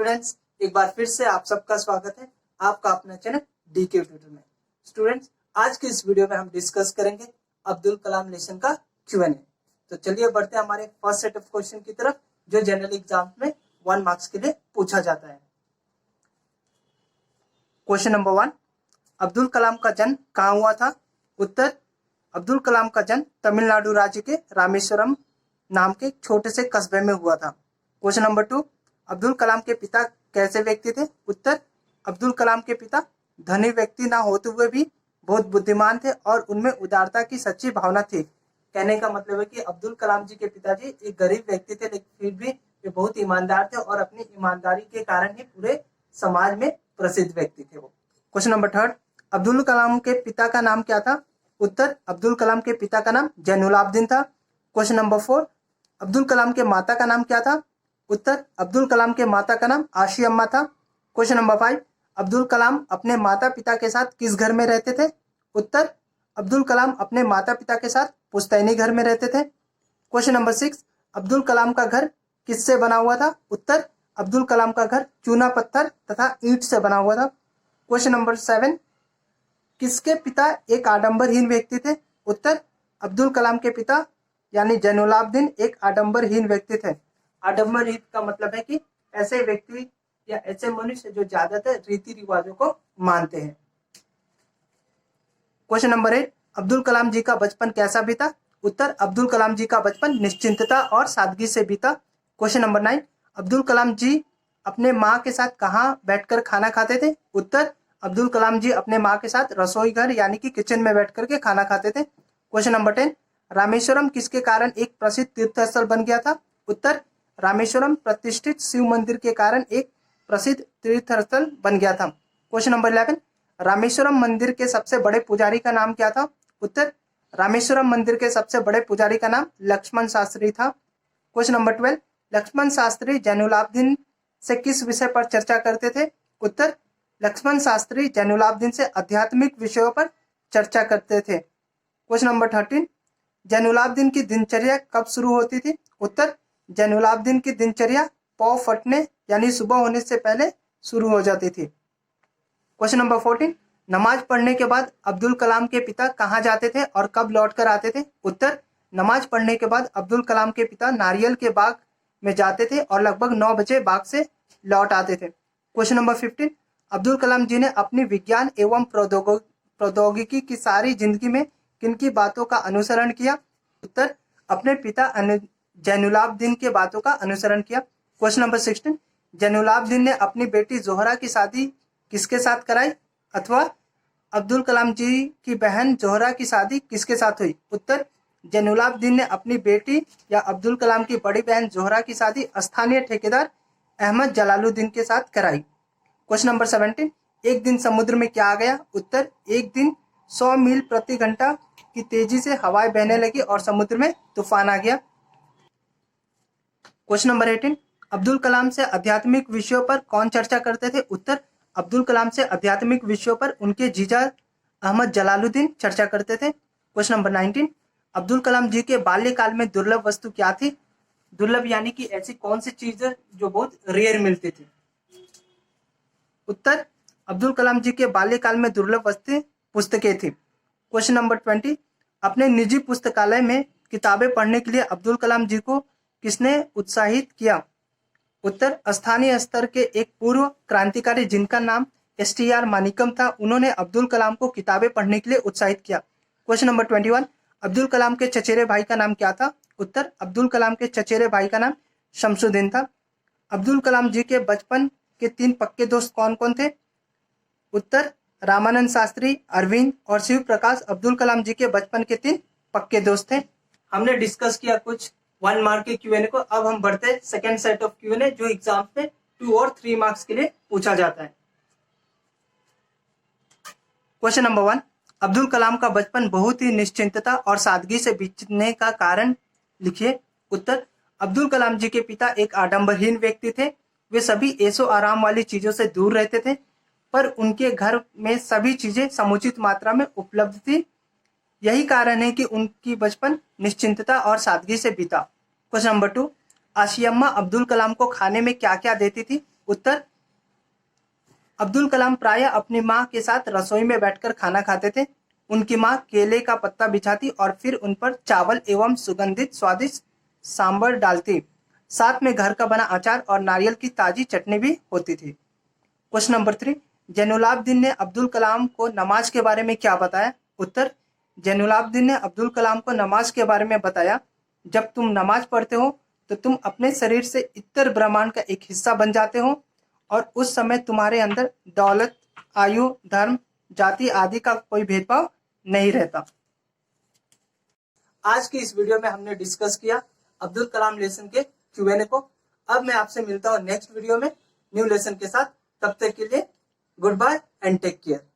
Students, एक बार फिर से आप सबका स्वागत है आपका अपना चैनल डीके ट्यूटर में। स्टूडेंट्स, आज की इस वीडियो में हम डिस्कस करेंगे अब्दुल कलाम लेसन का Q&A। तो चलिए बढ़ते हैं हमारे फर्स्ट सेट ऑफ क्वेश्चन की तरफ, जो जनरल एग्जाम में 1 मार्क्स के लिए पूछा जाता है। क्वेश्चन नंबर 1, अब्दुल कलाम का जन्म कहाँ हुआ था? उत्तर, अब्दुल कलाम का जन्म तमिलनाडु राज्य के रामेश्वरम नाम के छोटे से कस्बे में हुआ था। क्वेश्चन नंबर 2, अब्दुल कलाम के पिता कैसे व्यक्ति थे? उत्तर, अब्दुल कलाम के पिता धनी व्यक्ति ना होते हुए भी बहुत बुद्धिमान थे और उनमें उदारता की सच्ची भावना थी। कहने का मतलब है कि अब्दुल कलाम जी के पिताजी एक गरीब व्यक्ति थे, लेकिन फिर भी वे बहुत ईमानदार थे और अपनी ईमानदारी के कारण ही पूरे समाज में प्रसिद्ध व्यक्ति थे वो। क्वेश्चन नंबर 3, अब्दुल कलाम के पिता का नाम क्या था? उत्तर, अब्दुल कलाम के पिता का नाम जैनुलाब्दीन था। क्वेश्चन नंबर 4, अब्दुल कलाम के माता का नाम क्या था? उत्तर, अब्दुल कलाम के माता का नाम आशी अम्मा था। क्वेश्चन नंबर 5, अब्दुल कलाम अपने माता पिता के साथ किस घर में रहते थे? उत्तर, अब्दुल कलाम अपने माता पिता के साथ पुश्तैनी घर में रहते थे। क्वेश्चन नंबर 6, अब्दुल कलाम का घर किससे बना हुआ था? उत्तर, अब्दुल कलाम का घर चूना पत्थर तथा ईंट से बना हुआ था। क्वेश्चन नंबर 7, किसके पिता एक आडंबरहीन व्यक्ति थे? उत्तर, अब्दुल कलाम के पिता यानी जैनुलाब्दीन एक आडंबरहीन व्यक्ति थे। आडंबरहीन का मतलब है कि ऐसे व्यक्ति या ऐसे मनुष्य जो ज्यादातर रीति रिवाजों को मानते हैं। क्वेश्चन नंबर 8, अब्दुल कलाम जी का बचपन कैसा बीता? उत्तर, अब्दुल कलाम जी का बचपन निश्चिंतता और सादगी से बीता। क्वेश्चन नंबर 9, अब्दुल कलाम जी अपने माँ के साथ कहाँ बैठकर खाना खाते थे? उत्तर, अब्दुल कलाम जी अपने माँ के साथ रसोई घर यानी कि किचन में बैठ करके खाना खाते थे। क्वेश्चन नंबर 10, रामेश्वरम किसके कारण एक प्रसिद्ध तीर्थ स्थल बन गया था? उत्तर, रामेश्वरम प्रतिष्ठित शिव मंदिर के कारण एक प्रसिद्ध तीर्थ स्थल बन गया था। क्वेश्चन नंबर 11, रामेश्वरम मंदिर के सबसे बड़े पुजारी का नाम क्या था? उत्तर, रामेश्वरम मंदिर के सबसे बड़े पुजारी का नाम लक्ष्मण शास्त्री था। क्वेश्चन नंबर 12, लक्ष्मण शास्त्री जैनुलाब्दीन से किस विषय पर चर्चा करते थे? उत्तर, लक्ष्मण शास्त्री जैनुलाब्दीन से आध्यात्मिक विषयों पर चर्चा करते थे। क्वेश्चन नंबर 13, जैनुलाब्दीन की दिनचर्या कब शुरू होती थी? उत्तर, जैनुलाब्दीन की दिनचर्या पौ फटने यानी सुबह होने से पहले शुरू हो जाती थी। क्वेश्चन नंबर 14, नमाज पढ़ने के बाद अब्दुल कलाम के पिता कहाँ जाते थे और कब लौट कर आते थे? उत्तर, नमाज पढ़ने के बाद अब्दुल कलाम के पिता नारियल के बाग में जाते थे और लगभग 9 बजे बाग से लौट आते थे। क्वेश्चन नंबर 15, अब्दुल कलाम जी ने अपनी विज्ञान एवं प्रौद्योगिकी की सारी जिंदगी में किन की बातों का अनुसरण किया? उत्तर, अपने पिता जैनुलाब्दीन के बातों का अनुसरण किया। क्वेश्चन नंबर 16, जैनुलाब्दीन ने अपनी बेटी जोहरा की शादी किसके साथ कराई? अथवा अब्दुल कलाम जी की बहन जोहरा की शादी किसके साथ हुई? उत्तर, जैनुलाब्दीन ने अपनी बेटी या अब्दुल कलाम की बड़ी बहन जोहरा की शादी स्थानीय ठेकेदार अहमद जलालुद्दीन के साथ कराई। क्वेश्चन नंबर 17, एक दिन समुद्र में क्या आ गया? उत्तर, एक दिन 100 मील प्रति घंटा की तेजी से हवाएं बहने लगी और समुद्र में तूफान आ गया। क्वेश्चन नंबर 18, अब्दुल कलाम से आध्यात्मिक विषयों पर कौन चर्चा करते थे? उत्तर, अब्दुल कलाम से आध्यात्मिक विषयों पर उनके जीजा अहमद जलालुद्दीन चर्चा करते थे। क्वेश्चन नंबर 19, अब्दुल कलाम जी के बाल्यकाल में दुर्लभ वस्तु क्या थी? दुर्लभ यानी कि ऐसी कौन सी चीज जो बहुत रेयर मिलती थी? उत्तर, अब्दुल कलाम जी के बाल्यकाल में दुर्लभ वस्तु पुस्तकें थी। क्वेश्चन नंबर 20, अपने निजी पुस्तकालय में किताबें पढ़ने के लिए अब्दुल कलाम जी को किसने उत्साहित किया? उत्तर, स्थानीय स्तर के एक पूर्व क्रांतिकारी जिनका नाम STR मानिकम था, उन्होंने अब्दुल कलाम को किताबें पढ़ने के लिए उत्साहित किया। क्वेश्चन नंबर 21, अब्दुल कलाम के चचेरे भाई का नाम क्या था? उत्तर, अब्दुल कलाम के चचेरे भाई का नाम शमसुद्दीन था। अब्दुल कलाम जी के बचपन के 3 पक्के दोस्त कौन कौन थे? उत्तर, रामानंद शास्त्री, अरविंद और शिव प्रकाश अब्दुल कलाम जी के बचपन के 3 पक्के दोस्त थे। हमने डिस्कस किया कुछ 1 मार्क के Q&A को। अब हम बढ़ते हैं सेकेंड सेट ऑफ Q&A, जो एग्जाम में 2 और 3 मार्क्स के लिए पूछा जाता है। क्वेश्चन नंबर 1, अब्दुल कलाम का बचपन बहुत ही निश्चिंतता और सादगी से बीतने का कारण लिखिए। उत्तर, अब्दुल कलाम जी के पिता एक आडंबरहीन व्यक्ति थे। वे सभी ऐशो आराम वाली चीजों से दूर रहते थे, पर उनके घर में सभी चीजें समुचित मात्रा में उपलब्ध थी। यही कारण है कि उनकी बचपन निश्चिंतता और सादगी से बीता। क्वेश्चन नंबर 2, आशियम्मा अब्दुल कलाम को खाने में क्या क्या देती थी? उत्तर अब्दुल कलाम प्रायः अपनी माँ के साथ रसोई में बैठकर खाना खाते थे। उनकी माँ केले का पत्ता बिछाती और फिर उन पर चावल एवं सुगंधित स्वादिष्ट सांभर डालती। साथ में घर का बना अचार और नारियल की ताजी चटनी भी होती थी। क्वेश्चन नंबर 3, जैनुलाब्दीन ने अब्दुल कलाम को नमाज के बारे में क्या बताया? उत्तर जैनुलाब्दीन ने अब्दुल कलाम को नमाज के बारे में बताया, जब तुम नमाज पढ़ते हो तो तुम अपने शरीर से इतर ब्रह्मांड का एक हिस्सा बन जाते हो और उस समय तुम्हारे अंदर दौलत, आयु, धर्म, जाति आदि का कोई भेदभाव नहीं रहता। आज की इस वीडियो में हमने डिस्कस किया अब्दुल कलाम लेसन के Q&A को। अब मैं आपसे मिलता हूँ नेक्स्ट वीडियो में न्यू लेसन के साथ। तब तक के लिए good bye and take care.